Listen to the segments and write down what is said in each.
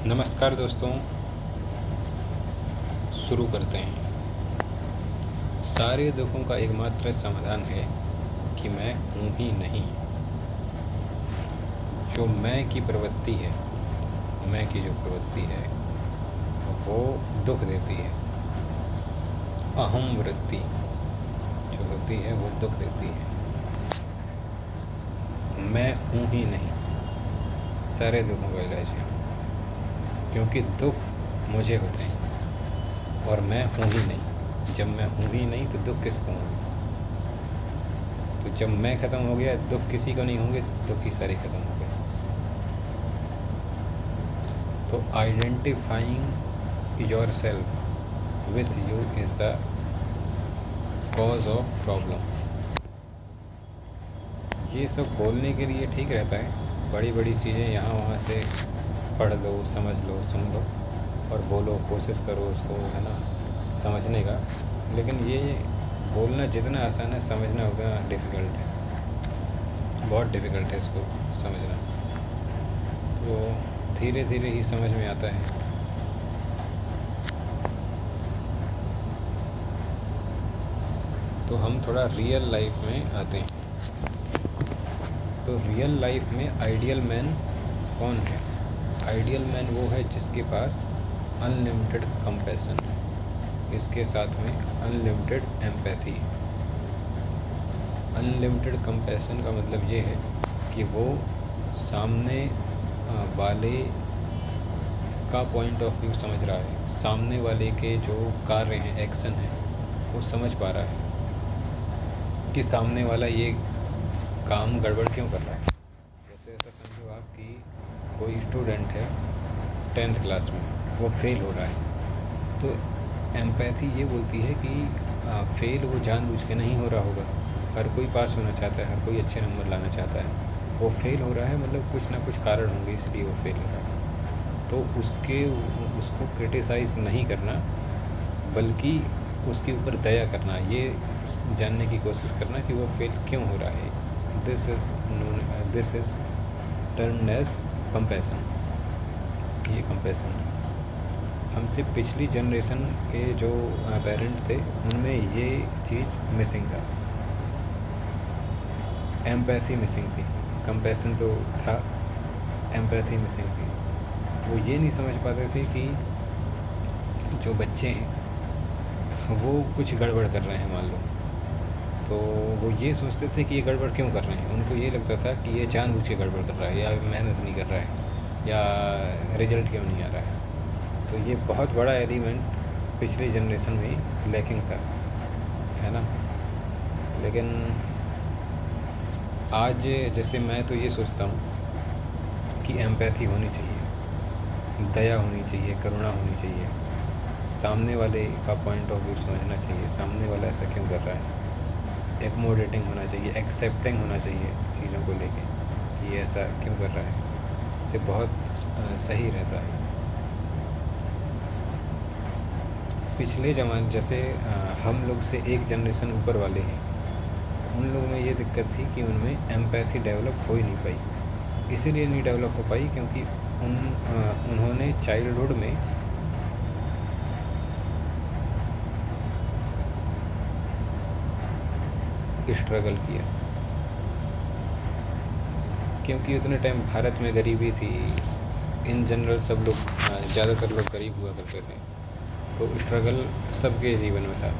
नमस्कार दोस्तों, शुरू करते हैं। सारे दुखों का एकमात्र समाधान है कि मैं हूँ ही नहीं। जो मैं की प्रवृत्ति है, मैं की जो प्रवृत्ति है वो दुख देती है। अहम वृत्ति जो होती है वो दुख देती है। मैं हूँ ही नहीं सारे दुखों का इलाज है, क्योंकि दुख मुझे होते हैं और मैं हूँ ही नहीं। जब मैं हूँ ही नहीं तो दुख किसको होंगे? तो जब मैं ख़त्म हो गया, दुख किसी को नहीं होंगे, तो दुख ही सारे ख़त्म हो गए। तो identifying your self with you is the cause of problem. ये सब बोलने के लिए ठीक रहता है, बड़ी बड़ी चीज़ें यहाँ वहाँ से पढ़ लो, समझ लो, सुन लो और बोलो, कोशिश करो उसको, है ना, समझने का। लेकिन ये बोलना जितना आसान है, समझना उतना डिफ़िकल्ट है। बहुत डिफ़िकल्ट है इसको समझना। तो धीरे धीरे ही समझ में आता है। तो हम थोड़ा रियल लाइफ में आते हैं। तो रियल लाइफ में आइडियल मैन कौन है? आइडियल मैन वो है जिसके पास अनलिमिटेड कंपैशन है, इसके साथ में अनलिमिटेड एम्पैथी। अनलिमिटेड कंपैशन का मतलब ये है कि वो सामने वाले का पॉइंट ऑफ व्यू समझ रहा है, सामने वाले के जो कार्य हैं, एक्शन है, वो समझ पा रहा है कि सामने वाला ये काम गड़बड़ क्यों कर रहा है। जैसे ऐसा समझो आप कि कोई स्टूडेंट है 10th क्लास में, वो फेल हो रहा है, तो एम्पैथी ये बोलती है कि फेल वो जानबूझ के नहीं हो रहा होगा। हर कोई पास होना चाहता है, हर कोई अच्छे नंबर लाना चाहता है। वो फेल हो रहा है मतलब कुछ ना कुछ कारण होंगे, इसलिए वो फेल हो रहा है। तो उसको क्रिटिसाइज़ नहीं करना, बल्कि उसके ऊपर दया करना, ये जानने की कोशिश करना कि वो फेल क्यों हो रहा है। This is termed as compassion. ये कंपैशन है। हमसे पिछली जनरेशन के जो पेरेंट थे, उनमें ये चीज़ मिसिंग था, एम्पैथी मिसिंग थी। कंपैशन तो था, एम्पैथी मिसिंग थी। वो ये नहीं समझ पाते थे कि जो बच्चे हैं वो कुछ गड़बड़ कर रहे हैं, मान लो, तो वो ये सोचते थे कि ये गड़बड़ क्यों कर रहे हैं। उनको ये लगता था कि ये जानबूझ के गड़बड़ कर रहा है, या मेहनत नहीं कर रहा है, या रिजल्ट क्यों नहीं आ रहा है। तो ये बहुत बड़ा एलिमेंट पिछली जनरेशन में लैकिंग था, है ना। लेकिन आज जैसे मैं तो ये सोचता हूँ कि एम्पैथी होनी चाहिए, दया होनी चाहिए, करुणा होनी चाहिए, सामने वाले का पॉइंट ऑफ व्यू समझना चाहिए, सामने वाला ऐसा क्यों कर रहा है। एकमोडेटिंग होना चाहिए, एक्सेप्टिंग होना चाहिए चीज़ों को लेके कि ये ऐसा क्यों कर रहा है। इससे बहुत सही रहता है। पिछले ज़माने जैसे हम लोग से एक जनरेशन ऊपर वाले हैं, उन लोगों में ये दिक्कत थी कि उनमें एम्पैथी डेवलप हो ही नहीं पाई। इसीलिए नहीं डेवलप हो पाई क्योंकि उन्होंने चाइल्डहुड में स्ट्रगल किया, क्योंकि उतने टाइम भारत में गरीबी थी। इन जनरल सब लोग, ज़्यादातर लोग गरीब हुआ करते थे, तो स्ट्रगल सबके जीवन में था।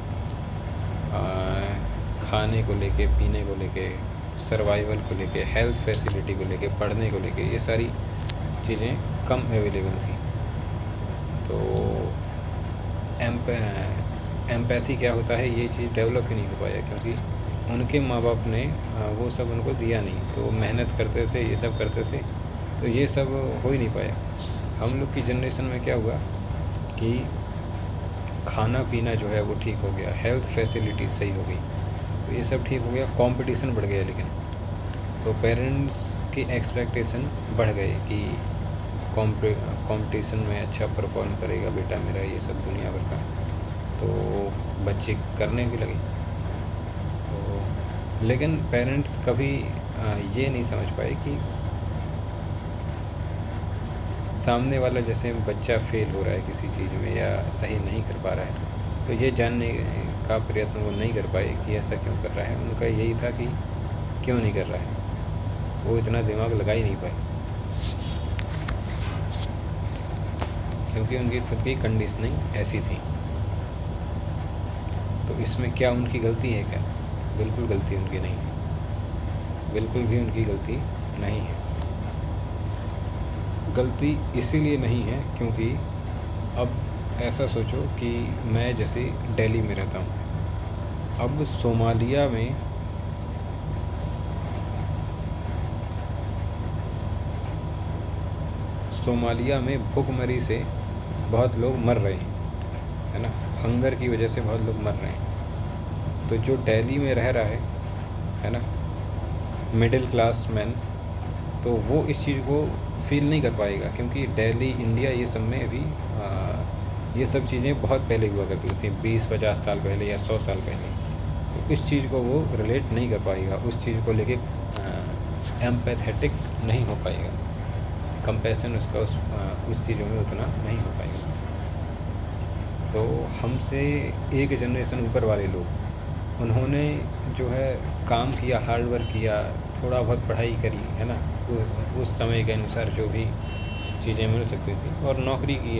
खाने को लेके, पीने को लेके, सर्वाइवल को लेके, हेल्थ फैसिलिटी को लेके, पढ़ने को लेके, ये सारी चीज़ें कम अवेलेबल थी। तो एम्पैथी क्या होता है, ये चीज़ डेवलप ही नहीं हो पाया, क्योंकि उनके माँ बाप ने वो सब उनको दिया नहीं। तो मेहनत करते थे, ये सब करते थे, तो ये सब हो ही नहीं पाया। हम लोग की जनरेशन में क्या हुआ कि खाना पीना जो है वो ठीक हो गया, हेल्थ फैसिलिटी सही हो गई, तो ये सब ठीक हो गया, कंपटीशन बढ़ गया। लेकिन तो पेरेंट्स की एक्सपेक्टेशन बढ़ गए कि कंपटीशन में अच्छा परफॉर्म करेगा बेटा मेरा, ये सब दुनिया भर का, तो बच्चे करने भी लगे। तो लेकिन पेरेंट्स कभी ये नहीं समझ पाए कि सामने वाला जैसे बच्चा फेल हो रहा है किसी चीज़ में या सही नहीं कर पा रहा है, तो ये जानने का प्रयत्न वो नहीं कर पाए कि ऐसा क्यों कर रहा है। उनका यही था कि क्यों नहीं कर रहा है, वो इतना दिमाग लगा ही नहीं पाए, क्योंकि उनकी खुद की कंडीशनिंग ऐसी थी। तो इसमें क्या उनकी गलती है क्या? बिल्कुल गलती उनकी नहीं है, बिल्कुल भी उनकी गलती नहीं है। गलती इसीलिए नहीं है क्योंकि अब ऐसा सोचो कि मैं जैसे दिल्ली में रहता हूँ, अब सोमालिया में भूखमरी से बहुत लोग मर रहे हैं, है ना, हंगर की वजह से बहुत लोग मर रहे हैं। तो जो दिल्ली में रह रहा है ना, मिडिल क्लास मैन, तो वो इस चीज़ को फील नहीं कर पाएगा, क्योंकि दिल्ली, इंडिया, ये सब में अभी ये सब चीज़ें बहुत पहले हुआ करती थी, 20-50 साल पहले या 100 साल पहले। तो इस चीज़ को वो रिलेट नहीं कर पाएगा, उस चीज़ को लेके एम्पैथेटिक नहीं हो पाएगा, कंपैशन उसका उस चीज़ों में उतना नहीं हो पाएगा। तो हमसे एक जनरेशन ऊपर वाले लोग, उन्होंने जो है काम किया, हार्ड वर्क किया, थोड़ा बहुत पढ़ाई करी, है ना, उस समय के अनुसार जो भी चीज़ें मिल सकती थी, और नौकरी की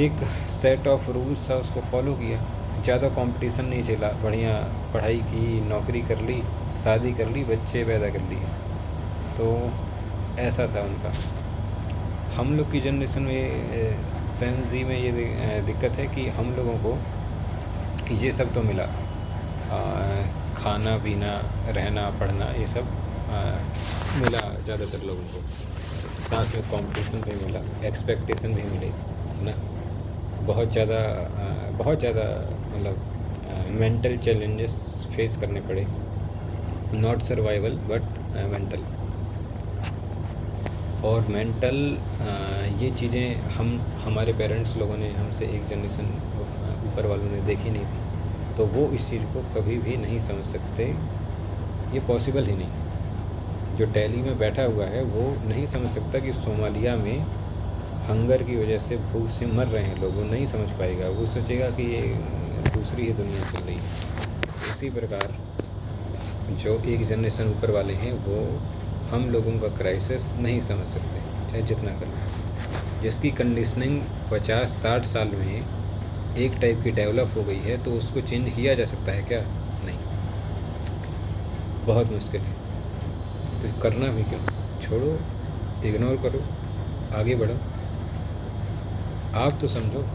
एक सेट ऑफ रूल्स था, उसको फॉलो किया। ज़्यादा कंपटीशन नहीं चला, बढ़िया पढ़ाई की, नौकरी कर ली, शादी कर ली, बच्चे पैदा कर लिए। तो ऐसा था उनका। हम लोग की जनरेशन में, सेंजी में ये दिक्कत है कि हम लोगों को ये सब तो मिला, खाना पीना, रहना, पढ़ना, ये सब मिला ज़्यादातर लोगों को, साथ में कंपटीशन भी मिला, एक्सपेक्टेशन भी मिले, है ना, बहुत ज़्यादा मतलब मेंटल चैलेंजेस फेस करने पड़े, नॉट सर्वाइवल बट मेंटल। और मेंटल ये चीज़ें हमारे पेरेंट्स लोगों ने, हमसे एक जनरेशन ऊपर वालों ने देखी नहीं थी, तो वो इस चीज़ को कभी भी नहीं समझ सकते, ये पॉसिबल ही नहीं। जो दिल्ली में बैठा हुआ है वो नहीं समझ सकता कि सोमालिया में हंगर की वजह से भूख से मर रहे हैं लोग, वो नहीं समझ पाएगा, वो सोचेगा कि ये दूसरी ही दुनिया चल रही है। इसी प्रकार जो एक जनरेशन ऊपर वाले हैं वो हम लोगों का क्राइसिस नहीं समझ सकते, चाहे जितना कर लें। जिसकी कंडीशनिंग 50-60 साल में एक टाइप की डेवलप हो गई है, तो उसको चेंज किया जा सकता है क्या? नहीं, बहुत मुश्किल है। तो करना भी क्यों, छोड़ो, इग्नोर करो, आगे बढ़ो। आप तो समझो,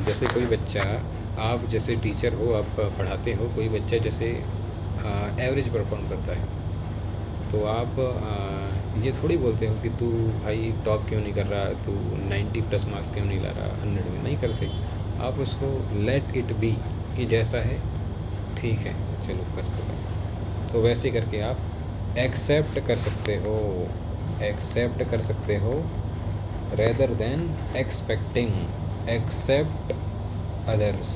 जैसे कोई बच्चा, आप जैसे टीचर हो, आप पढ़ाते हो, कोई बच्चा जैसे एवरेज परफॉर्म करता है, तो आप ये थोड़ी बोलते हो कि तू भाई टॉप क्यों नहीं कर रहा, तू 90+ मार्क्स क्यों नहीं ला रहा, 100 में नहीं करते। आप उसको लेट इट बी, कि जैसा है ठीक है, चलो कर दो। तो वैसे करके आप एक्सेप्ट कर सकते हो, rather than expecting. accept others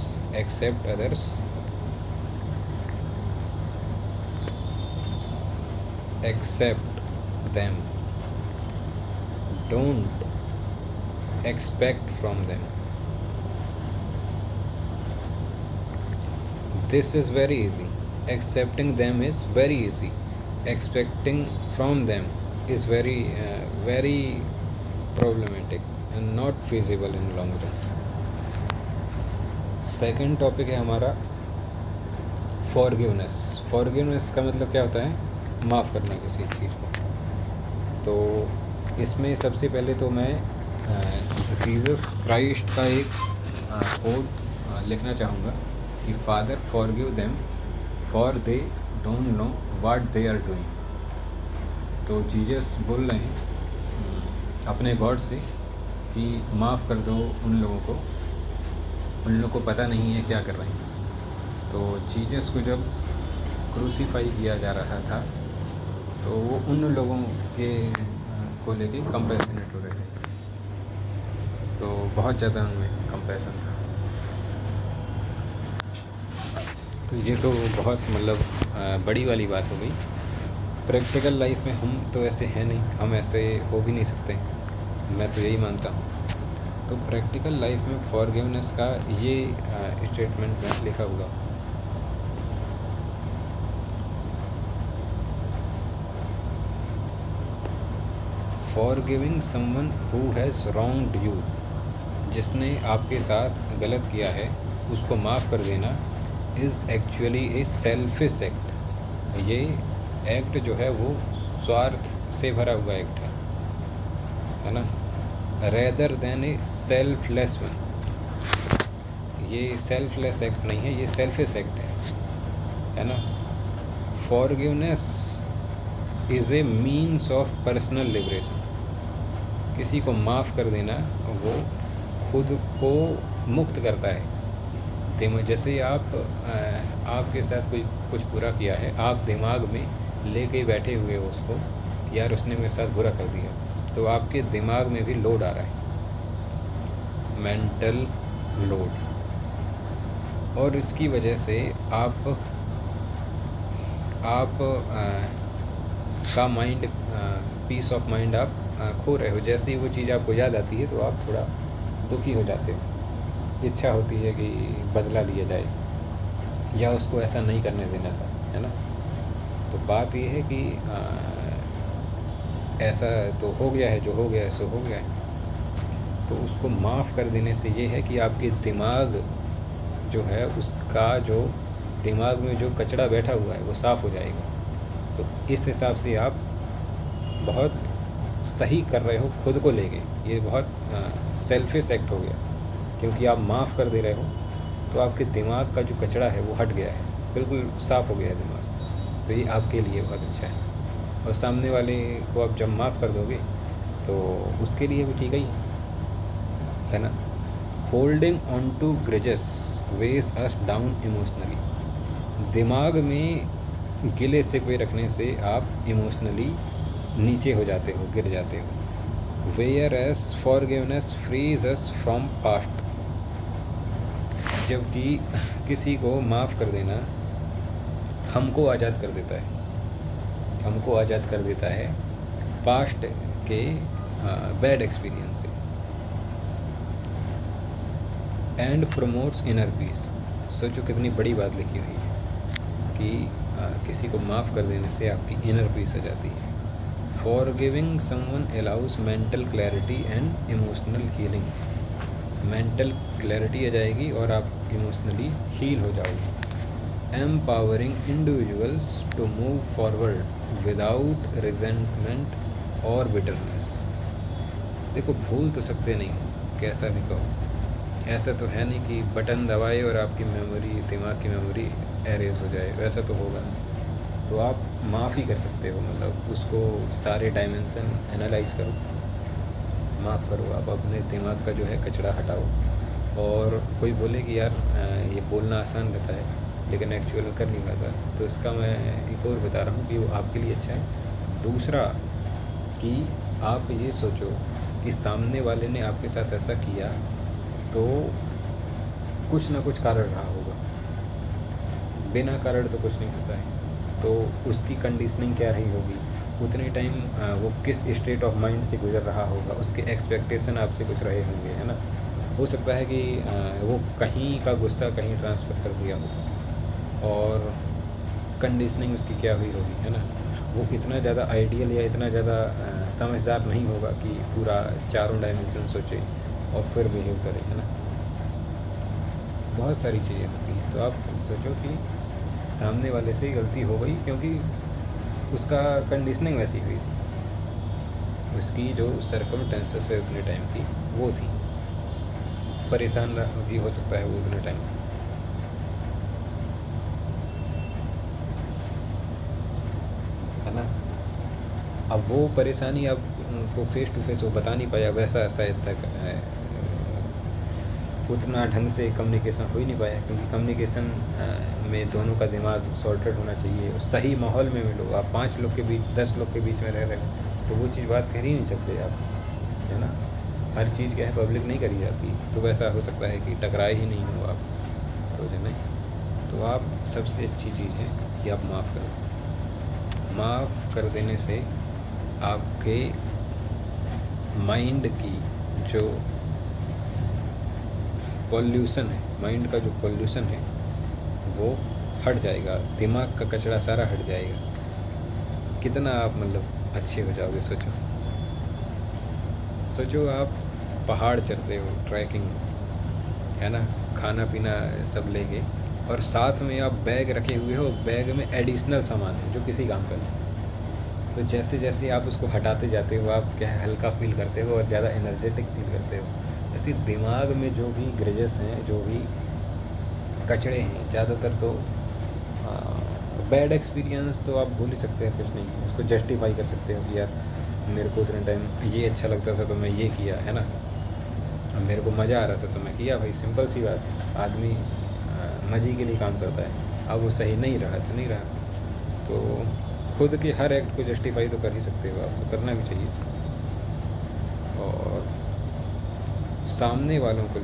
accept them, don't expect from them. This is very easy. Accepting them is very easy. Expecting from them is very problematic and not feasible in long run. Second topic है हमारा forgiveness का मतलब क्या होता है? माफ़ करना किसी चीज़ को। तो इसमें सबसे पहले तो मैं जीसस क्राइस्ट का एक कोट लिखना चाहूँगा कि father forgive them for they don't know what they are doing. तो जीसस बोल रहे हैं अपने गॉड से कि माफ़ कर दो उन लोगों को पता नहीं है क्या कर रहे हैं। तो जीसस को जब क्रूसीफाई किया जा रहा था तो वो उन लोगों के को लेके कंपैशनेट हो रहे थे, तो बहुत ज़्यादा उनमें कंपैशन था। तो ये तो बहुत मतलब बड़ी वाली बात हो गई। प्रैक्टिकल लाइफ में हम तो ऐसे हैं नहीं, हम ऐसे हो भी नहीं सकते, मैं तो यही मानता हूँ। तो प्रैक्टिकल लाइफ में फॉरगिवनेस का ये स्टेटमेंट में लिखा होगा, forgiving someone who has wronged you, जिसने आपके साथ गलत किया है उसको माफ़ कर देना, is actually A selfish act. ये एक्ट जो है वो स्वार्थ से भरा हुआ एक्ट है ना, rather than a selfless one. ये सेल्फलेस एक्ट नहीं है, ये सेल्फिश एक्ट है ना। Forgiveness is a means of personal liberation. किसी को माफ़ कर देना वो खुद को मुक्त करता है। जैसे आपके साथ कोई कुछ बुरा किया है, आप दिमाग में लेके बैठे हुए हो उसको, यार उसने मेरे साथ बुरा कर दिया, तो आपके दिमाग में भी लोड आ रहा है, मेंटल लोड, और इसकी वजह से आप का माइंड, पीस ऑफ माइंड आप खो रहे हो। जैसे ही वो चीज़ आपको याद आती है तो आप थोड़ा दुखी हो जाते हो, इच्छा होती है कि बदला लिया जाए या उसको ऐसा नहीं करने देना था, है ना। तो बात ये है कि ऐसा तो हो गया है, जो हो गया है सो हो गया है। तो उसको माफ़ कर देने से ये है कि आपके दिमाग जो है, उसका जो दिमाग में जो कचरा बैठा हुआ है वो साफ़ हो जाएगा। तो इस हिसाब से आप बहुत सही कर रहे हो खुद को लेके। ये बहुत सेल्फिश एक्ट हो गया, क्योंकि आप माफ़ कर दे रहे हो तो आपके दिमाग का जो कचरा है वो हट गया है, बिल्कुल साफ़ हो गया है दिमाग। तो ये आपके लिए बहुत अच्छा है। और सामने वाले को आप जब माफ़ कर दोगे तो उसके लिए भी ठीक ही है ना। Holding on to grudges weighs us down emotionally. दिमाग में गिले सिकवे रखने से आप इमोशनली नीचे हो जाते हो, गिर जाते हो। Whereas forgiveness frees us from past. जबकि किसी को माफ़ कर देना हमको आज़ाद कर देता है, हमको आज़ाद कर देता है पास्ट के बैड एक्सपीरियंस से। And promotes inner peace. सोचो कितनी बड़ी बात लिखी हुई है कि किसी को माफ़ कर देने से आपकी इनर पीस आ जाती है। Forgiving someone allows mental clarity and emotional healing. Mental clarity आ जाएगी और आप इमोशनली हील हो जाओगे। Empowering individuals to move forward without resentment और बिटरनेस। देखो, भूल तो सकते नहीं, कैसा भी कहो। ऐसा तो है नहीं कि बटन दबाए और आपकी मेमोरी, दिमाग की मेमोरी एरेज हो जाए, वैसा तो होगा नहीं। तो आप माफ़ ही कर सकते हो, मतलब उसको सारे डायमेंशन एनालाइज करो, माफ़ करो, आप अपने दिमाग का जो है कचरा हटाओ। और कोई बोले कि यार ये बोलना आसान रहता है लेकिन एक्चुअल कर नहीं पाता, तो इसका मैं एक और बता रहा हूँ कि वो आपके लिए अच्छा है। दूसरा कि आप ये सोचो कि सामने वाले ने आपके साथ ऐसा किया तो कुछ ना कुछ कारण रहा होगा, बिना कारण तो कुछ नहीं होता है। तो उसकी कंडीशनिंग क्या रही होगी, उतने टाइम वो किस स्टेट ऑफ माइंड से गुजर रहा होगा, उसके एक्सपेक्टेशन आपसे कुछ रहे होंगे, है ना। हो सकता है कि वो कहीं का गुस्सा कहीं ट्रांसफ़र कर दिया हो, और कंडीशनिंग उसकी क्या हुई होगी, है ना। वो इतना ज़्यादा आइडियल या इतना ज़्यादा समझदार नहीं होगा कि पूरा चारों डायमेंशन सोचे और फिर बिहेव करे, है ना। बहुत सारी चीज़ें होती हैं। तो आप सोचो कि सामने वाले से गलती हो गई क्योंकि उसका कंडीशनिंग वैसी हुई थी, उसकी जो सर्कमस्टेंसेस है उतने टाइम की वो थी, परेशान भी हो सकता है वो उतने टाइम, है ना। अब वो परेशानी अब को फेस टू फेस वो बता नहीं पाया, वैसा शायद तक उतना ढंग से कम्युनिकेशन हो ही नहीं पाया, क्योंकि कम्युनिकेशन में दोनों का दिमाग सॉर्टेड होना चाहिए। सही माहौल में मिलो, आप 5 लोग के बीच 10 लोग के बीच में रह रहे हो तो वो चीज़ बात कह ही नहीं सकते आप, है ना। हर चीज़ क्या है पब्लिक नहीं करी जाती, तो वैसा हो सकता है कि टकराए ही नहीं हो आप, तो नहीं। तो आप सबसे अच्छी चीज़ है कि आप माफ़ करो, माफ़ कर देने से आपके माइंड की जो पॉल्यूशन है, माइंड का जो पॉल्यूशन है वो हट जाएगा, दिमाग का कचरा सारा हट जाएगा। कितना आप मतलब अच्छे हो जाओगे। सोचो आप पहाड़ चढ़ते हो, ट्रैकिंग है ना, खाना पीना सब लेके, और साथ में आप बैग रखे हुए हो, बैग में एडिशनल सामान है जो किसी काम का नहीं। तो जैसे जैसे आप उसको हटाते जाते हो, आप क्या है, हल्का फील करते हो और ज़्यादा एनर्जेटिक फील करते हो। ऐसे दिमाग में जो भी ग्रेजेस हैं, जो भी कचड़े हैं, ज़्यादातर तो बैड एक्सपीरियंस तो आप भूल ही सकते हैं, कुछ नहीं, उसको जस्टिफाई कर सकते हो कि यार मेरे को उतने टाइम ये अच्छा लगता था तो मैं ये किया, है ना, मेरे को मज़ा आ रहा था तो मैं किया। भाई सिंपल सी बात है, आदमी मज़े के लिए काम करता है। अब वो सही नहीं रहा तो नहीं रहा, तो खुद के हर एक्ट को जस्टिफाई तो कर ही सकते हो आप, तो करना भी चाहिए। और सामने वालों को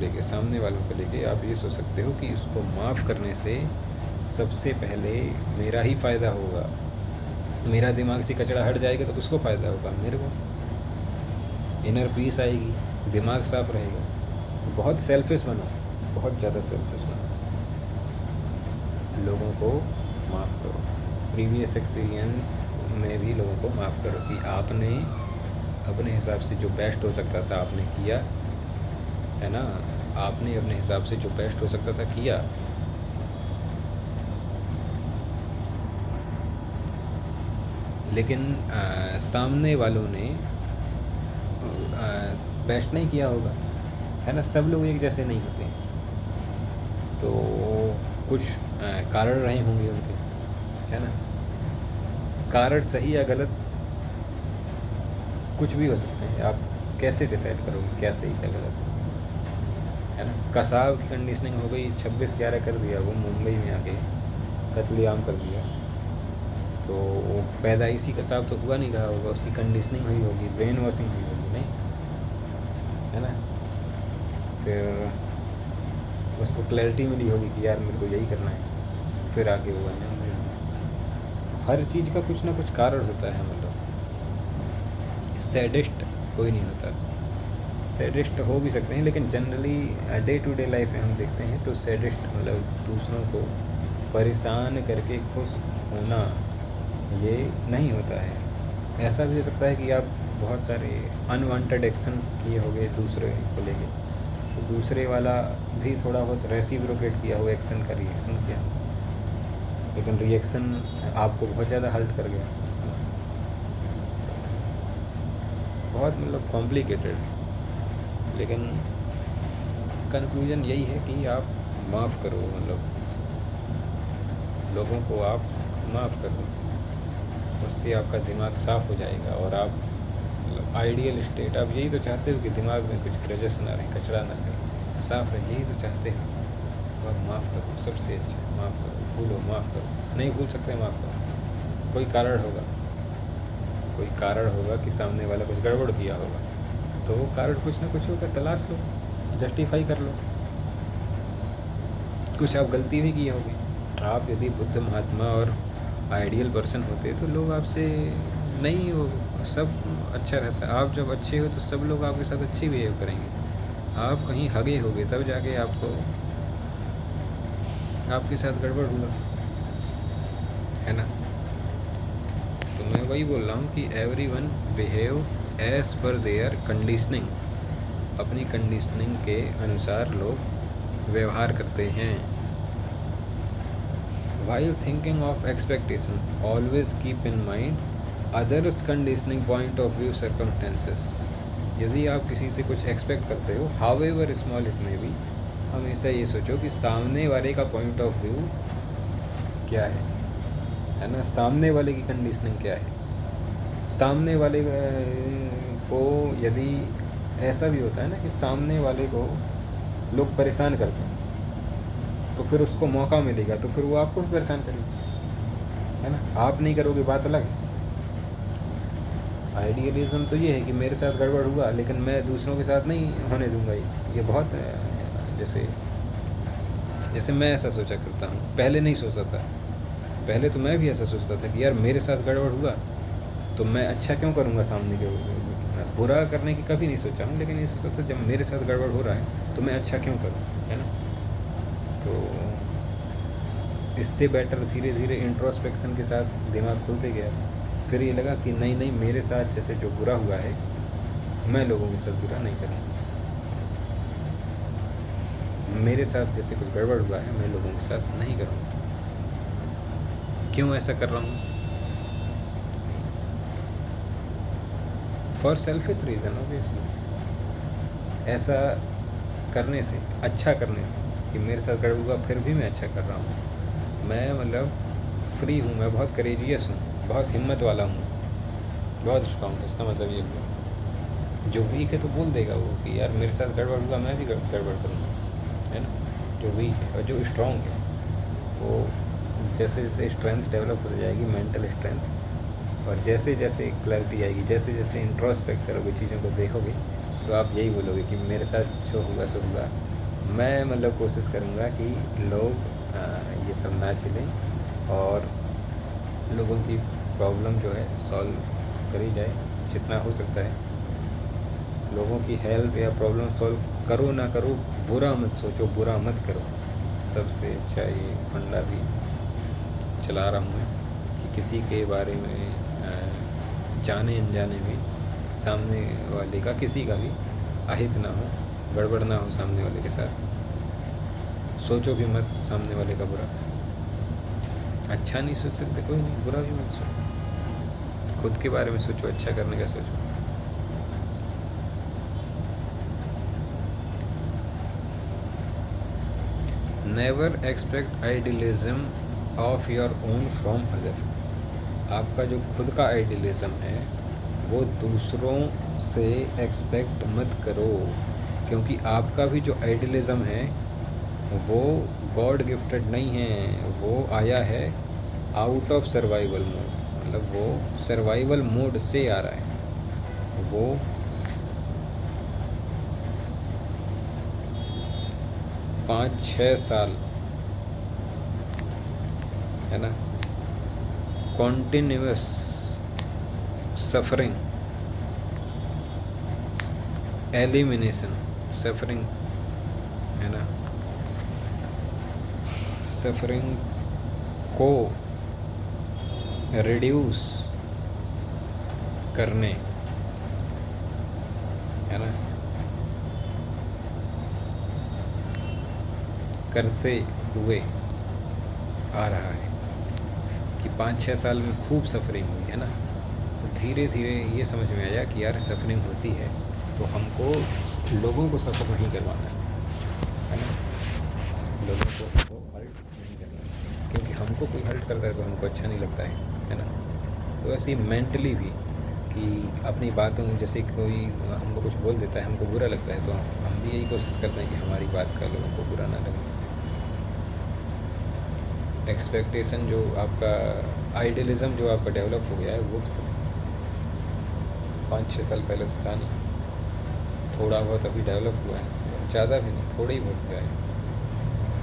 लेके आप ये सोच सकते हो कि इसको माफ़ करने से सबसे पहले मेरा ही फ़ायदा होगा, मेरा दिमाग से कचरा हट जाएगा तो किसको फ़ायदा होगा, मेरे को। इनर पीस आएगी, दिमाग साफ रहेगा। बहुत सेल्फिश बनो, बहुत ज़्यादा सेल्फिश बनो, लोगों को माफ़ करो। प्रीवियस एक्सपीरियंस में भी लोगों को माफ़ करो कि आपने अपने हिसाब से जो बेस्ट हो सकता था आपने किया, है ना, आपने अपने हिसाब से जो बेस्ट हो सकता था किया। लेकिन सामने वालों ने बेस्ट नहीं किया होगा, है ना, सब लोग एक जैसे नहीं होते, तो कुछ कारण रहे होंगे उनके, है ना। कारण सही या गलत कुछ भी हो सकते हैं, आप कैसे डिसाइड करोगे क्या सही क्या गलत, है ना। कसाब की कंडीशनिंग हो गई, 26/11 कर दिया, वो मुंबई में आके कत्लेआम कर दिया, तो पैदाइशी कसाब तो हुआ नहीं रहा होगा, उसकी कंडीशनिंग हुई होगी, ब्रेन वॉशिंग हुई होगी, नहीं, है ना। फिर उसको क्लैरिटी मिली होगी कि यार मेरे को यही करना है, फिर आगे हुआ नहीं। हर चीज़ का कुछ ना कुछ कारण होता है, मतलब सैडिस्ट कोई नहीं होता। सैडिस्ट हो भी सकते हैं, लेकिन generally day to day life में हम देखते हैं तो सैडिस्ट मतलब दूसरों को परेशान करके खुश होना ये नहीं होता है। ऐसा भी हो सकता है कि आप बहुत सारे अनवांटेड एक्शन किए होंगे दूसरे को लेके, तो दूसरे वाला भी थोड़ा बहुत रेसिप्रोकेट किया हो, एक्शन का रिएक्शन किया, लेकिन रिएक्शन आपको बहुत ज़्यादा हर्ट कर गया। बहुत मतलब कॉम्प्लिकेटेड, लेकिन कंक्लूजन यही है कि आप माफ़ करो, मतलब लोगों को आप माफ़ करो, उससे आपका दिमाग साफ़ हो जाएगा। और आप मतलब आइडियल स्टेट, आप यही तो चाहते हो कि दिमाग में कुछ ग्रजेस ना रहे, कचरा ना रहे, साफ़ रहे, यही तो चाहते हो। तो आप माफ़ करो, सबसे अच्छा माफ़ करो, भूलो माफ़ करो, नहीं भूल सकते माफ़ करो। कोई कारण होगा कि सामने वाला कुछ गड़बड़ किया होगा, तो वो कारण कुछ ना कुछ होगा, तलाश लो, जस्टिफाई कर लो। कुछ आप गलती भी किए होगी। आप यदि बुद्ध महात्मा और आइडियल पर्सन होते तो लोग आपसे नहीं, हो सब अच्छा रहता। आप जब अच्छे हो तो सब लोग आपके साथ अच्छे बिहेव करेंगे। आप कहीं हगे होगे तब जाके आपको आपके साथ गड़बड़ हुआ, है ना। तो मैं वही बोल रहा हूँ कि everyone behave as per their conditioning, अपनी कंडीशनिंग के अनुसार लोग व्यवहार करते हैं। While thinking of expectation, always keep in mind others' conditioning point of view circumstances. यदि आप किसी से कुछ एक्सपेक्ट करते हो, however small it may be, हमेशा ये सोचो कि सामने वाले का पॉइंट ऑफ व्यू क्या है ना, सामने वाले की कंडीशनिंग क्या है। सामने वाले को यदि ऐसा भी होता है ना कि सामने वाले को लोग परेशान करते हैं, तो फिर उसको मौका मिलेगा तो फिर वो आपको भी परेशान करेगा, है ना। आप नहीं करोगे, बात अलग है। आइडियलिज्म तो ये है कि मेरे साथ गड़बड़ हुआ लेकिन मैं दूसरों के साथ नहीं होने दूंगा। ये बहुत जैसे मैं ऐसा सोचा करता हूँ, पहले नहीं सोचा था, पहले तो मैं भी ऐसा सोचता था कि यार मेरे साथ गड़बड़ हुआ तो मैं अच्छा क्यों करूँगा सामने के, बुरा करने की कभी नहीं सोचा हूँ, लेकिन ये सोचा था जब मेरे साथ गड़बड़ हो रहा है तो मैं अच्छा क्यों करूँ, है ना। तो इससे बेटर धीरे धीरे इंट्रोस्पेक्शन के साथ दिमाग खुलते गया। फिर ये लगा कि नहीं नहीं, मेरे साथ जैसे जो बुरा हुआ है मैं लोगों के साथ बुरा नहीं करूँगा, मेरे साथ जैसे कुछ गड़बड़ हुआ है मैं लोगों के साथ नहीं करूँगा। क्यों ऐसा कर रहा हूँ? For selfish reason obviously. ऐसा करने से, अच्छा करने से, कि मेरे साथ गड़बड़ हुआ फिर भी मैं अच्छा कर रहा हूँ, मैं मतलब फ्री हूँ, मैं बहुत करेजियस हूँ, बहुत हिम्मत वाला हूँ, बहुत स्ट्रॉन्ग। इसका मतलब ये हुआ जो वीक है तो बोल देगा वो कि यार मेरे साथ गड़बड़ हुआ, मैं भी गड़बड़ करूँगा, है ना। जो वीक है और जो स्ट्रॉन्ग है वो जैसे जैसे स्ट्रेंथ डेवलप हो जाएगी, मेंटल स्ट्रेंथ, और जैसे जैसे क्लैरिटी आएगी, जैसे जैसे इंट्रोस्पेक्ट करोगे, चीज़ों को देखोगे, तो आप यही बोलोगे कि मेरे साथ जो हुआ सो हुआ। मैं मतलब कोशिश करूँगा कि लोग ये सब ना झेलें और लोगों की प्रॉब्लम जो है सॉल्व करी जाए जितना हो सकता है। लोगों की हेल्प या प्रॉब्लम सॉल्व करो ना करो, बुरा मत सोचो, बुरा मत करो। सबसे अच्छा ये फंडा भी चला रहा हूँ मैं कि किसी के बारे में जाने अनजाने में सामने वाले का, किसी का भी अहित ना हो, गड़बड़ ना हो सामने वाले के साथ। सोचो भी मत सामने वाले का बुरा, अच्छा नहीं सोच सकते कोई नहीं, बुरा भी मत सोचो, खुद के बारे में सोचो, अच्छा करने का सोचो। Never expect idealism of your own from other. आपका जो खुद का आइडियलिज्म है वो दूसरों से एक्सपेक्ट मत करो, क्योंकि आपका भी जो आइडियलिज्म है वो गॉड गिफ्टेड नहीं है, वो आया है आउट ऑफ सर्वाइवल मोड, मतलब वो सर्वाइवल मोड से आ रहा है। वो पाँच छः साल, है ना, कॉन्टिन्यूस सफरिंग, एलिमिनेशन, सफरिंग, है ना, सफरिंग को रिड्यूस करने, है ना, करते हुए आ रहा है कि 5-6 साल में खूब सफरिंग हुई, है ना। तो धीरे धीरे ये समझ में आया कि यार सफरिंग होती है तो हमको लोगों को सफ़र नहीं करवाना है ना, लोगों को हर्ट नहीं करना है, क्योंकि हमको कोई हर्ट करता है तो हमको अच्छा नहीं लगता है ना। तो ऐसे मेंटली भी कि अपनी बातों, जैसे कोई हमको कुछ बोल देता है, हमको बुरा लगता है, तो हम भी यही कोशिश करते हैं कि हमारी बात का लोगों को बुरा ना लगे। एक्सपेक्टेशन जो आपका, आइडियलिज़म जो आपका डेवलप हो गया है वो 5-6 साल पहले से था नहीं, थोड़ा बहुत अभी डेवलप हुआ है, ज़्यादा भी नहीं, थोड़ा ही बहुत हुआ है।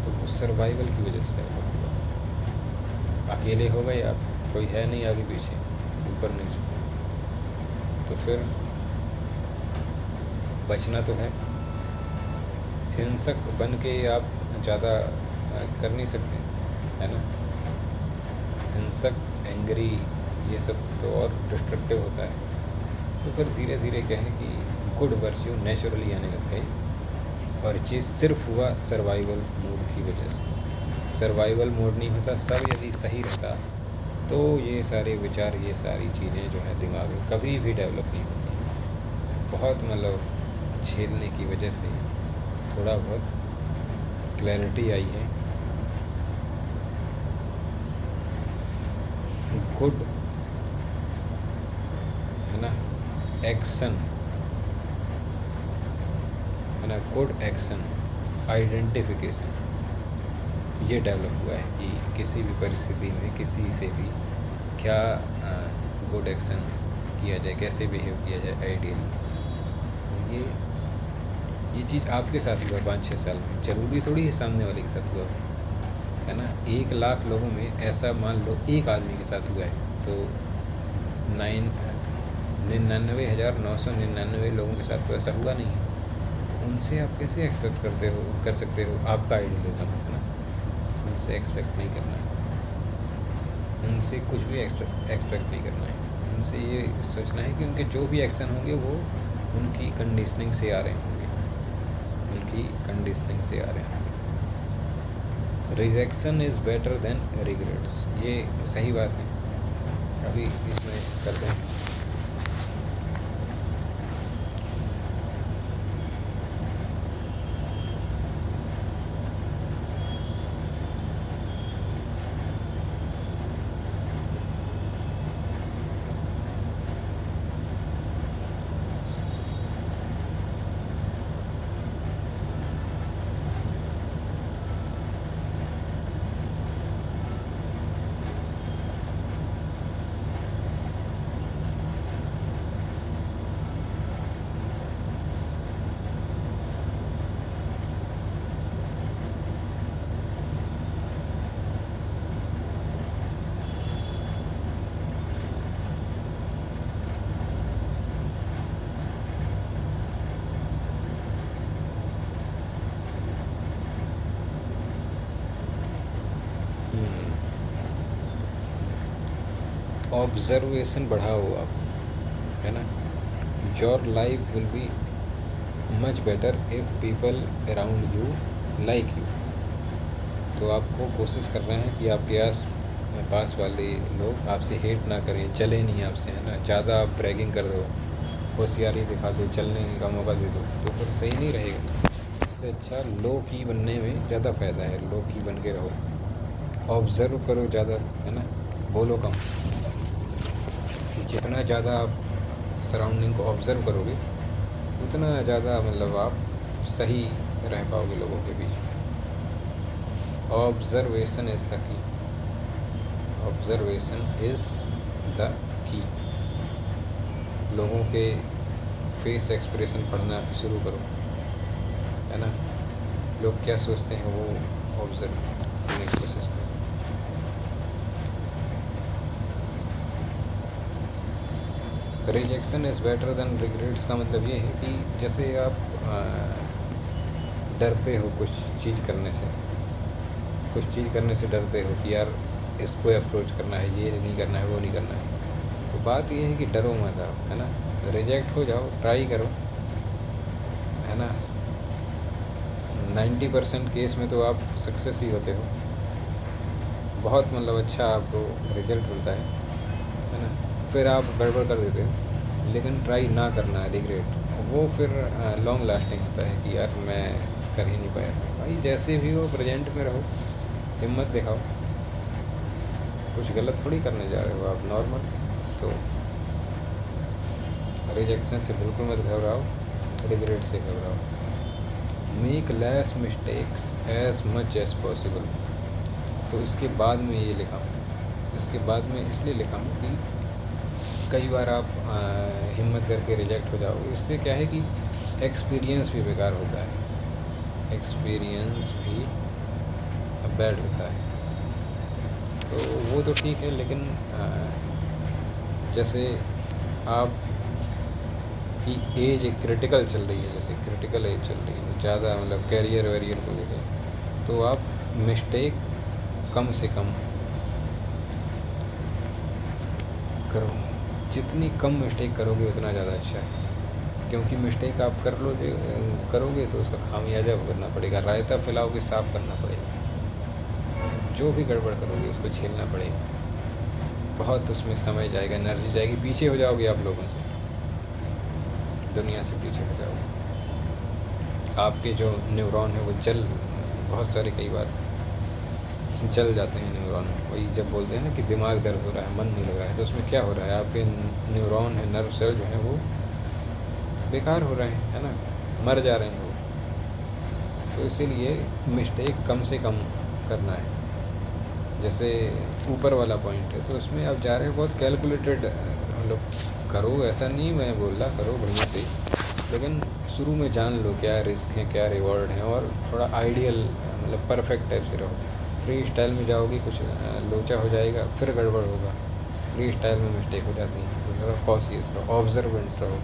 तो वो सर्वाइवल की वजह से डेवलप हुआ। अकेले हो गए आप, कोई है नहीं आगे पीछे, ऊपर नीचे, तो फिर बचना तो है। हिंसक बन के आप ज़्यादा कर नहीं सकते, है ना। हिंसक, एंग्री, ये सब तो और डिस्ट्रक्टिव होता है। तो फिर धीरे धीरे कहने की गुड वर्च्यू नेचुरली आने लग गई, और चीज़ सिर्फ हुआ सर्वाइवल मोड की वजह से। सर्वाइवल मोड नहीं होता, सब यदि सही रहता तो ये सारे विचार, ये सारी चीज़ें जो है दिमाग में कभी भी डेवलप नहीं होती। बहुत मतलब झेलने की वजह से थोड़ा बहुत क्लैरिटी आई है। गुड, है ना, एक्शन, है ना, गुड एक्शन आइडेंटिफिकेशन, ये डेवलप हुआ है कि किसी भी परिस्थिति में किसी से भी क्या गुड एक्शन किया जाए, कैसे बिहेव किया जाए आइडियली। तो ये चीज़ आपके साथ हुआ 5-6 साल में, ज़रूरी थोड़ी है सामने वाले के साथ हुआ। है ना। 1,00,000 लोगों में ऐसा मान लो एक आदमी के साथ हुआ है, तो 99,999 लोगों के साथ तो ऐसा हुआ नहीं है। तो उनसे आप कैसे एक्सपेक्ट कर सकते हो, आपका आइडियलिज्म है ना। उनसे एक्सपेक्ट नहीं करना है, उनसे कुछ भी एक्सपेक्ट नहीं करना है। उनसे ये सोचना है कि उनके जो भी एक्शन होंगे वो उनकी कंडीशनिंग से आ रहे होंगे, उनकी कंडीशनिंग से आ रहे होंगे। Rejection is better than regrets, ये सही बात है। अभी इसमें करते हैं। ऑब्जर्वेशन बढ़ाओ आप, है ना। Your life will be much better if people around you like you. तो आपको कोशिश करना है कि आपके पास वाले लोग आपसे हेट ना करें, चले नहीं आपसे, है ना। ज़्यादा आप ब्रैगिंग कर दो, होशियारी दिखा दो, चलने का मौका दे दो, तो फिर सही नहीं रहेगा। इससे अच्छा लो की बनने में ज़्यादा फ़ायदा है, लो की बन के रहो। ऑब्ज़र्व करो ज़्यादा, है ना, बोलो कम। जितना ज़्यादा आप सराउंडिंग को ऑब्ज़र्व करोगे उतना ज़्यादा मतलब आप सही रह पाओगे लोगों के बीच। Observation is the key, observation is the key. लोगों के फेस एक्सप्रेशन पढ़ना शुरू करो, है ना। लोग क्या सोचते हैं वो ऑब्ज़र्व करने की कोशिश करो। Rejection is better than regrets का मतलब ये है कि जैसे आप डरते हो कुछ चीज़ करने से, डरते हो कि यार इसको अप्रोच करना है, ये नहीं करना है, वो नहीं करना है। तो बात ये है कि डरो मत आप, है ना। रिजेक्ट हो जाओ, ट्राई करो, है ना। 90% केस में तो आप सक्सेस ही होते हो, बहुत मतलब अच्छा आपको रिजल्ट मिलता है ना। फिर आप गड़बड़ कर देते हो, लेकिन ट्राई ना करना है, रिग्रेट, वो फिर लॉन्ग लास्टिंग होता है कि यार मैं कर ही नहीं पाया। भाई जैसे भी हो प्रेजेंट में रहो, हिम्मत दिखाओ, कुछ गलत थोड़ी करने जा रहे हो आप, नॉर्मल। तो रिजेक्शन से बिल्कुल मत घबराओ, रिग्रेट से घबराओ। Make less mistakes as much as possible. तो इसके बाद में ये लिखा हूँ, इसके बाद में इसलिए लिखा हूँ कि कई बार आप हिम्मत करके रिजेक्ट हो जाओगे। इससे क्या है कि एक्सपीरियंस भी बेकार होता है, एक्सपीरियंस भी बैड होता है। तो वो तो ठीक है, लेकिन जैसे आप की एज क्रिटिकल चल रही है, जैसे क्रिटिकल एज चल रही है ज़्यादा, मतलब कैरियर वैरियर को लेकर, तो आप मिस्टेक कम से कम करो। जितनी कम मिस्टेक करोगे उतना ज़्यादा अच्छा है, क्योंकि मिस्टेक आप करोगे तो उसका खामियाजा भुगतना पड़ेगा। रायता फैलाओगे, साफ़ करना पड़ेगा। जो भी गड़बड़ करोगे उसको झेलना पड़ेगा। बहुत उसमें समय जाएगा, एनर्जी जाएगी, पीछे हो जाओगे आप लोगों से, दुनिया से पीछे हो जाओगे। आपके जो न्यूरॉन है वो बहुत सारे कई बार जल जाते हैं न्यूरॉन। वही जब बोलते हैं ना कि दिमाग दर्द हो रहा है, मन नहीं लग रहा है, तो उसमें क्या हो रहा है, आपके न्यूरॉन है, नर्व सेल जो हैं वो बेकार हो रहे हैं, है ना, मर जा रहे हैं वो। तो इसीलिए मिस्टेक कम से कम करना है। जैसे ऊपर वाला पॉइंट है, तो उसमें आप जा रहे हो बहुत कैलकुलेटेड, मतलब करो, ऐसा नहीं मैं बोल रहा, करो बढ़िया से, लेकिन शुरू में जान लो क्या रिस्क है, क्या रिवॉर्ड है, और थोड़ा आइडियल मतलब परफेक्ट टाइप से रहो। फ्री स्टाइल में जाओगे कुछ लोचा हो जाएगा, फिर गड़बड़ होगा। फ्री स्टाइल में मिस्टेक हो जाती है। तो थोड़ा कॉशियस रहो, ऑब्जर्वेंट रहो,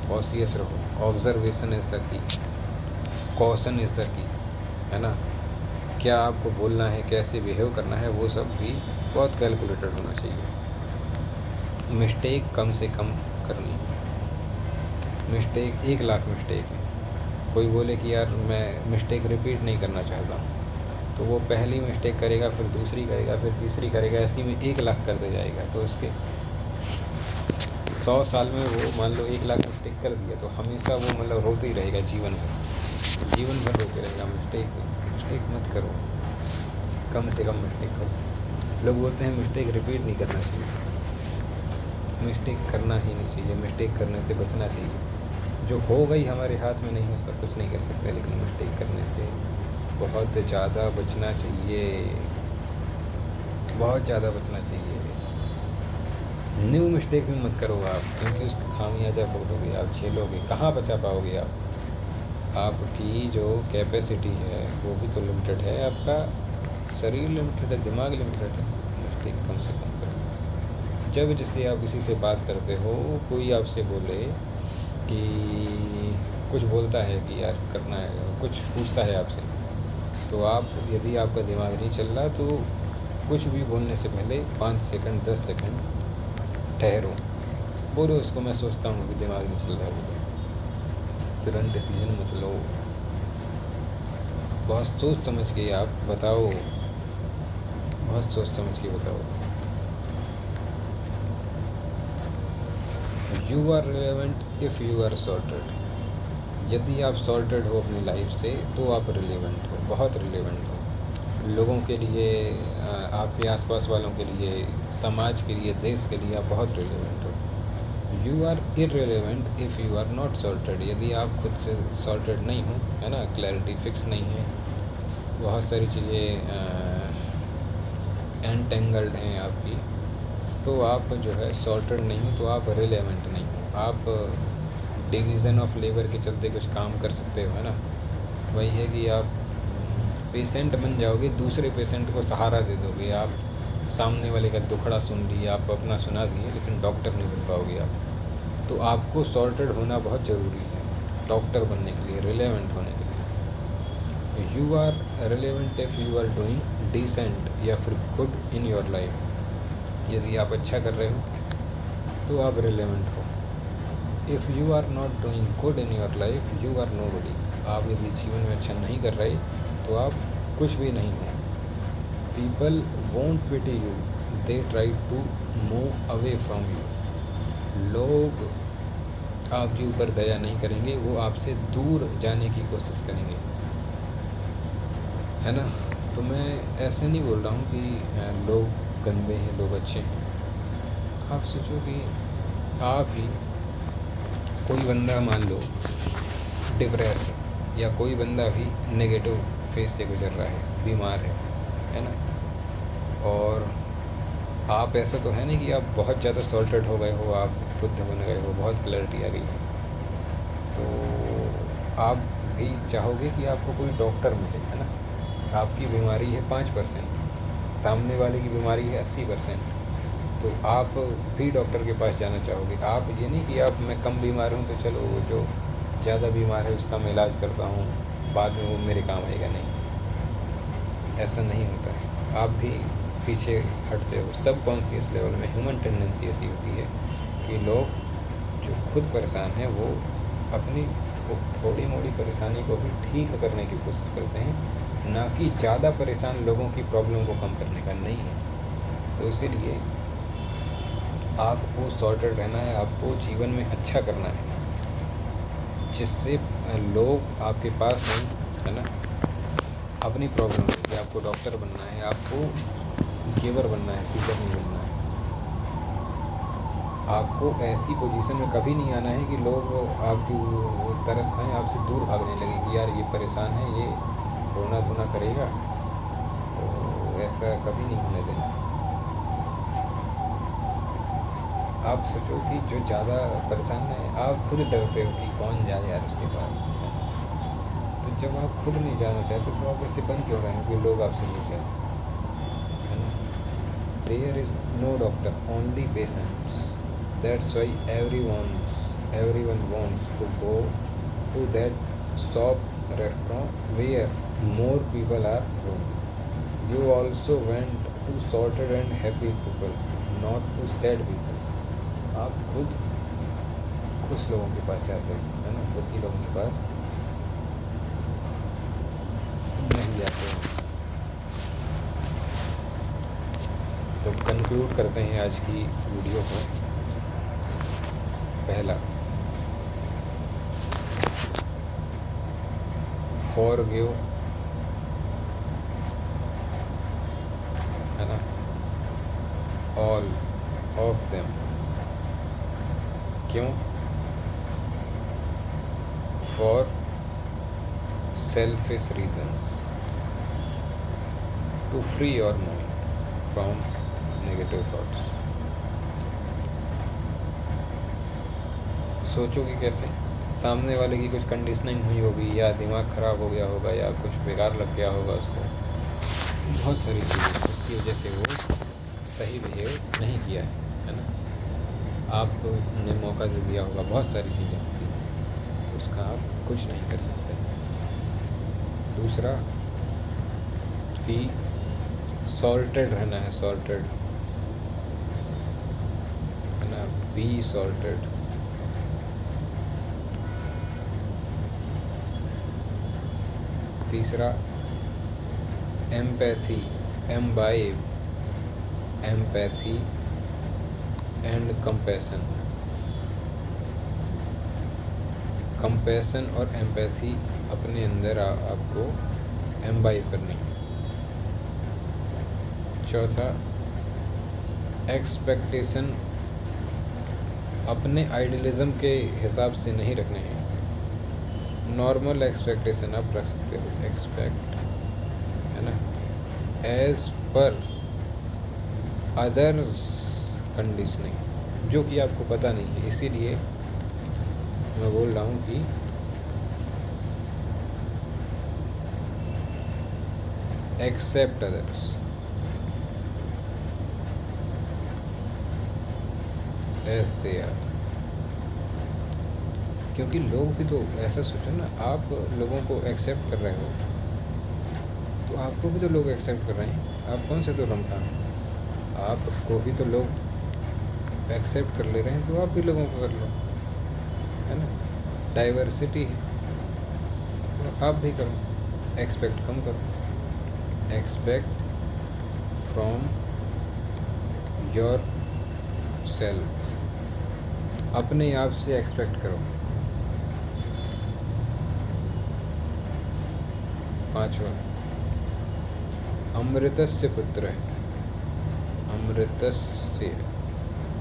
कॉशियस रहो। ऑब्जर्वेशन इज़ द की, कॉशन इज़ द की, है ना। क्या आपको बोलना है, कैसे बिहेव करना है, वो सब भी बहुत कैलकुलेटेड होना चाहिए। मिस्टेक कम से कम करनी है। मिस्टेक 1,00,000 मिस्टेक है। कोई बोले कि यार मैं मिस्टेक रिपीट नहीं करना चाहता हूँ, तो वो पहली मिस्टेक करेगा, फिर दूसरी करेगा, फिर तीसरी करेगा, ऐसी में 1,00,000 करते जाएगा। तो उसके 100 साल में वो मान लो 1,00,000 मिस्टेक कर दिया, तो हमेशा वो मतलब रोते ही रहेगा जीवन भर, जीवन भर रोते रहेगा। मिस्टेक मत करो, कम से कम मिस्टेक करो। लोग बोलते हैं मिस्टेक रिपीट नहीं करना चाहिए। मिस्टेक करना ही नहीं चाहिए, मिस्टेक करने से बचना चाहिए। जो हो गई हमारे हाथ में नहीं, उसका कुछ नहीं कर सकते, लेकिन मिस्टेक करने से बहुत ज़्यादा बचना चाहिए, बहुत ज़्यादा बचना चाहिए। न्यू मिस्टेक भी मत करो आप, क्योंकि उसका खामियाजा भुगतोगे आप, झेलोगे। कहाँ बचा पाओगे आप? आपकी जो कैपेसिटी है वो भी तो लिमिटेड है, आपका शरीर लिमिटेड है, दिमाग लिमिटेड है। मिस्टेक कम से कम करो। जब जैसे आप किसी से बात करते हो, कोई आपसे बोले कि कुछ बोलता है कि यार करना है, कुछ पूछता है आपसे, तो आप, यदि आपका दिमाग नहीं चल रहा, तो कुछ भी बोलने से पहले 5 सेकंड 10 सेकंड ठहरो, बोलो उसको मैं सोचता हूँ कि दिमाग नहीं चल रहा है, तुरंत डिसीजन मत लो। बहुत सोच समझ के आप बताओ, बहुत सोच समझ के बताओ। You are relevant if you are sorted. यदि आप सॉर्टेड हो अपनी लाइफ से, तो आप रिलेवेंट हो, बहुत रिलेवेंट हो लोगों के लिए, आपके आसपास वालों के लिए, समाज के लिए, देश के लिए आप बहुत रिलेवेंट हो। You are irrelevant if you are not sorted. यदि आप खुद से सॉर्टेड नहीं हो, है ना, क्लैरिटी फिक्स नहीं है, बहुत सारी चीज़ें एंटेंगल्ड हैं आपकी, तो आप जो है सॉर्टेड नहीं हो, तो आप रिलेवेंट नहीं हो। आप डिवीज़न ऑफ लेबर के चलते कुछ काम कर सकते हो, है ना। वही है कि आप पेशेंट बन जाओगे, दूसरे पेशेंट को सहारा दे दोगे। आप सामने वाले का दुखड़ा सुन लिया, आप अपना सुना दिए, लेकिन डॉक्टर नहीं बन पाओगे आप। तो आपको सॉर्टेड होना बहुत ज़रूरी है डॉक्टर बनने के लिए, रिलेवेंट होने के लिए। You are relevant if you are doing decent या फिर गुड इन योर लाइफ। यदि आप अच्छा कर रहे हो तो आप रिलेवेंट हो। If you are not doing good in your life, you are nobody. आप यदि जीवन में अच्छा नहीं कर रहे, तो आप कुछ भी नहीं हो। People won't pity you, they try to move away from you. लोग आपके ऊपर दया नहीं करेंगे, वो आपसे दूर जाने की कोशिश करेंगे, है ना। तो मैं ऐसे नहीं बोल रहा हूँ कि लोग गंदे हैं, लोग अच्छे हैं। आप सोचो कि आप ही, कोई बंदा मान लो डिप्रेस है, या कोई बंदा भी नेगेटिव फेज से गुजर रहा है, बीमार है ना। और आप, ऐसा तो है नहीं कि आप बहुत ज़्यादा सॉर्टेड हो गए हो, आप शुद्ध बन गए हो, बहुत क्लैरिटी आ गई है, तो आप भी चाहोगे कि आपको कोई डॉक्टर मिले, है ना। आपकी बीमारी है 5%, सामने वाले की बीमारी है 80%, तो आप भी डॉक्टर के पास जाना चाहोगे। आप ये नहीं कि आप, मैं कम बीमार हूँ तो चलो वो जो ज़्यादा बीमार है उसका मैं इलाज करता हूँ, बाद में वो मेरे काम आएगा, नहीं, ऐसा नहीं होता है। आप भी पीछे हटते हो। सब कॉन्शियस लेवल में ह्यूमन टेंडेंसी ऐसी होती है कि लोग जो खुद परेशान हैं, वो अपनी थोड़ी मोड़ी परेशानी को भी ठीक करने की कोशिश करते हैं, ना कि ज़्यादा परेशान लोगों की प्रॉब्लम को कम करने का, नहीं है। तो इसीलिए आपको सॉर्टेड रहना है, आपको जीवन में अच्छा करना है, जिससे लोग आपके पास हैं, है ना। अपनी प्रॉब्लम है कि आपको डॉक्टर बनना है, आपको गिवर बनना है, सीकर नहीं बनना है। आपको ऐसी पोजीशन में कभी नहीं आना है कि लोग आपकी तरस खाएँ, आपसे दूर भागने लगे कि यार ये परेशान है, ये रोना धोना करेगा, तो ऐसा कभी नहीं होने देना। आप सोचो कि जो ज़्यादा परेशान है, आप खुद डरते हो कि कौन जाए यार उसके पास। तो जब आप खुद नहीं जाना चाहते, तो आप ऐसे बन क्यों रहे हो कि लोग आपसे मिल जाए। There is no doctor, only patients. That's why everyone wants to go to that shop restaurant where more people are going. You also went to sorted and happy people, not to sad people. आप खुद खुश लोगों के पास जाते हो, है ना, दुखी लोगों के पास नहीं जाते हो. तो कंक्लूड करते हैं आज की वीडियो को. पहला, फॉरगिव, है ना, ऑल ऑफ देम. क्यों? For selfish reasons, to free your mind from negative thoughts. सोचो कि कैसे सामने वाले की कुछ कंडीशनिंग हुई होगी, या दिमाग ख़राब हो गया होगा, या कुछ बेकार लग गया होगा उसको, बहुत सारी चीज़ें, उसकी वजह से वो सही बिहेव नहीं किया है ना. आपने मौका दे दिया होगा, बहुत सारी चीज़ें होती हैं, उसका आप कुछ नहीं कर सकते. दूसरा कि सॉर्टेड रहना है, सॉर्टेड, है ना, बी सॉर्टेड. तीसरा, empathy, imbibe, empathy and compassion. Compassion और एम्पैथी अपने अंदर आपको एम्बाइब करनी है. चौथा, एक्सपेक्टेशन अपने आइडियलिज्म के हिसाब से नहीं रखने हैं. नॉर्मल एक्सपेक्टेशन आप रख सकते हो, एक्सपेक्ट, है ना, एज पर अदर्स कंडीशनिंग, जो कि आपको पता नहीं है. इसीलिए मैं बोल रहा हूँ कि accept others. As they are. क्योंकि लोग भी तो ऐसा सोचो ना, आप लोगों को एक्सेप्ट कर रहे हो तो आपको भी तो लोग एक्सेप्ट कर रहे हैं. आप कौन से तो रमता हैं, आपको भी तो लोग एक्सेप्ट कर ले रहे हैं, तो आप भी लोगों को कर लो, है ना. डाइवर्सिटी है तो आप भी करो. एक्सपेक्ट कम करो, एक्सपेक्ट फ्रॉम योर सेल्फ, अपने आप से एक्सपेक्ट करो. पांचवा, अमृतस्य पुत्र है, अमृतस्य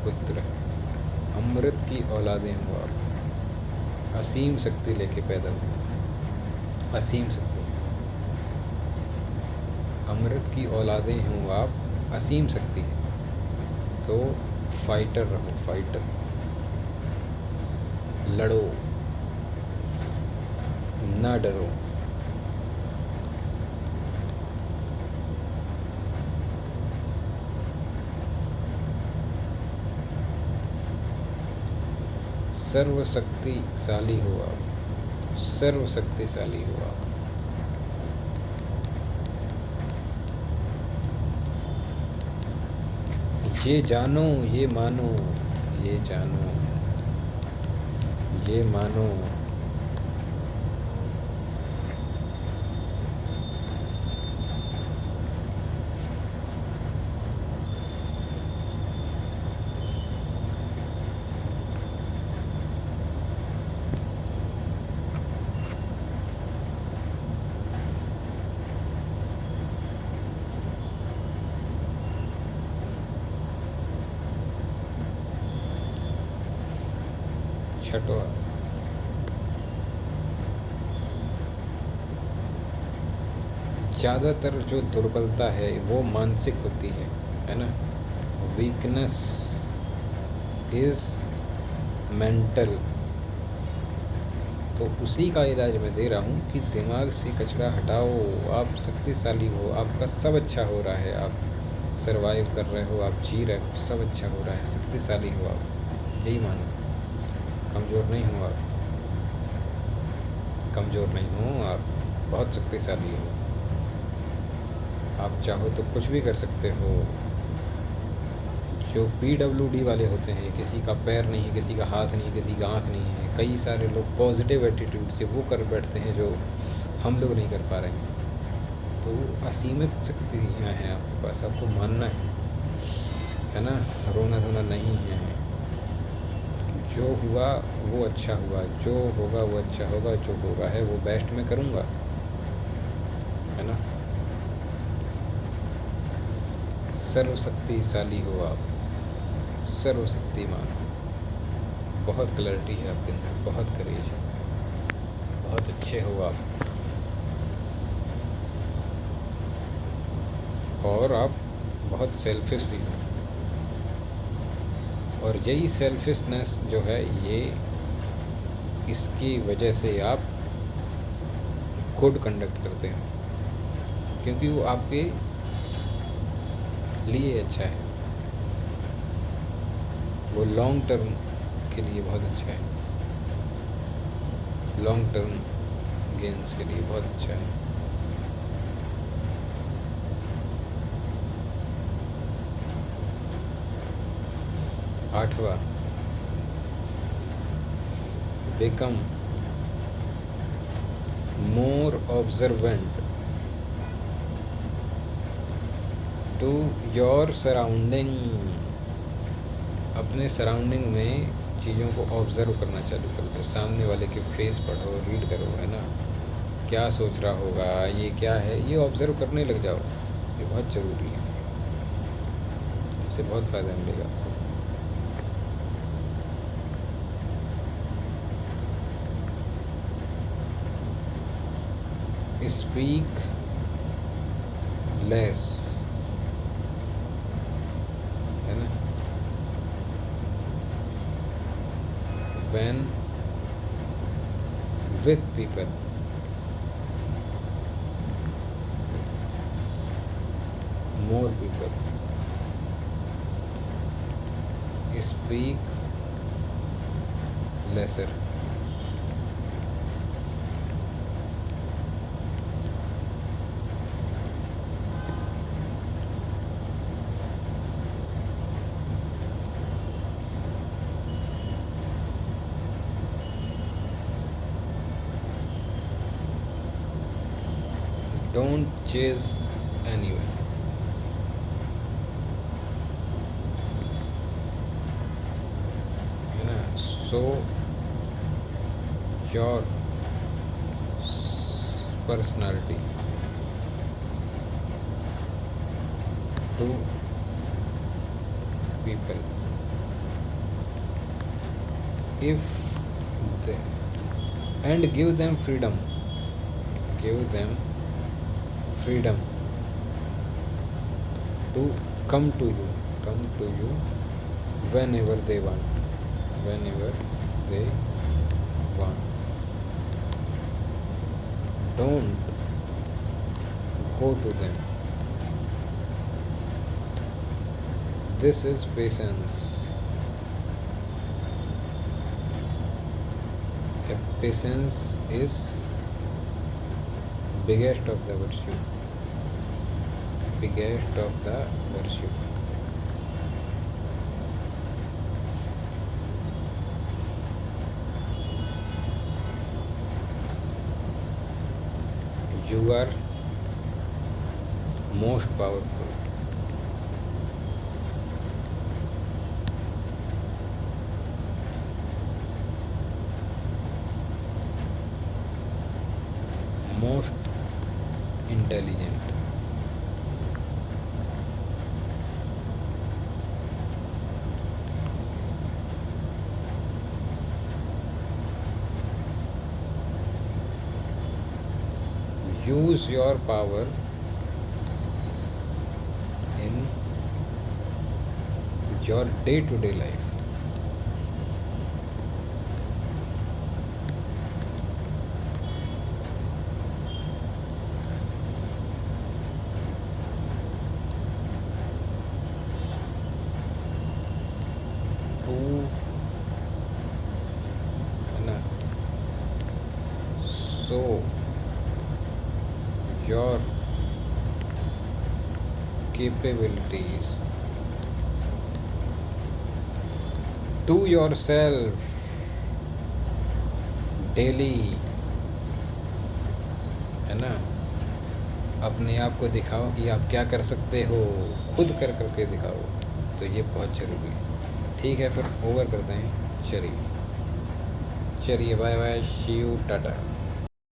पुत्र, अमृत की औलादें हो आप, असीम शक्ति लेके पैदा हुए, असीम शक्ति, अमृत की औलादें हों आप, असीम शक्ति है. तो फाइटर रहो, फाइटर, लड़ो, ना डरो. सर्वशक्तिशाली हो आप, सर्वशक्तिशाली हो आप. ये जानो, ये मानो, ये जानो, ये मानो. छठवा, ज़्यादातर जो दुर्बलता है वो मानसिक होती है ना. Weakness is mental. तो उसी का इलाज मैं दे रहा हूँ कि दिमाग से कचरा हटाओ, आप शक्तिशाली हो, आपका सब अच्छा हो रहा है, आप सरवाइव कर रहे हो, आप जी रहे हो, सब अच्छा हो रहा है, शक्तिशाली हो आप, यही मानो। कमज़ोर नहीं हो आप, कमज़ोर नहीं हो आप, बहुत शक्तिशाली हो। आप चाहो तो कुछ भी कर सकते हो। जो PWD वाले होते हैं, किसी का पैर नहीं, किसी का हाथ नहीं, किसी का आँख नहीं है, कई सारे लोग पॉजिटिव एटीट्यूड से वो कर बैठते हैं जो हम लोग नहीं कर पा रहे हैं। तो असीमित शक्तियाँ हैं आपके पास, आपको मानना है ना। रोना धोना नहीं है। जो हुआ वो अच्छा हुआ, जो होगा वो अच्छा होगा, जो होगा है वो बेस्ट में करूँगा, है ना। सर्वशक्तिशाली हो आप, सर्वशक्तिमान। बहुत क्लैरिटी है आपके अंदर, बहुत करेज है, बहुत अच्छे हो आप। और आप बहुत सेल्फिश भी हो, और यही सेल्फिशनेस जो है ये, इसकी वजह से आप कोड कंडक्ट करते हो, क्योंकि वो आपके लिए अच्छा है, वो लॉन्ग टर्म के लिए बहुत अच्छा है, लॉन्ग टर्म गेंस के लिए बहुत अच्छा है। आठवां, become more observant to your surrounding। अपने सराउंडिंग में चीज़ों को ऑब्ज़र्व करना चालू कर दो। सामने वाले के फेस पढ़ो, रीड करो, है ना। क्या सोच रहा होगा, ये क्या है, ये ऑब्ज़र्व करने लग जाओ। ये बहुत ज़रूरी है, इससे बहुत फ़ायदा मिलेगा। स्पीक लेस, है ना। When with people, more people. Speak lesser. Don't chase anyone, है ना। So your personality to people, if they, and give them freedom, give them freedom to come to you whenever they want, whenever they want। Don't go to them। This is patience। Patience is biggest of the virtue, biggest of the virtue। You are most powerful। most intelligent। use your power in your day-to-day life। Show your capabilities to yourself daily, है ना। अपने आप को दिखाओ कि आप क्या कर सकते हो, खुद कर करके दिखाओ। तो ये बहुत ज़रूरी है। ठीक है, फिर ओवर करते हैं। चलिए bye bye, see you, Tata.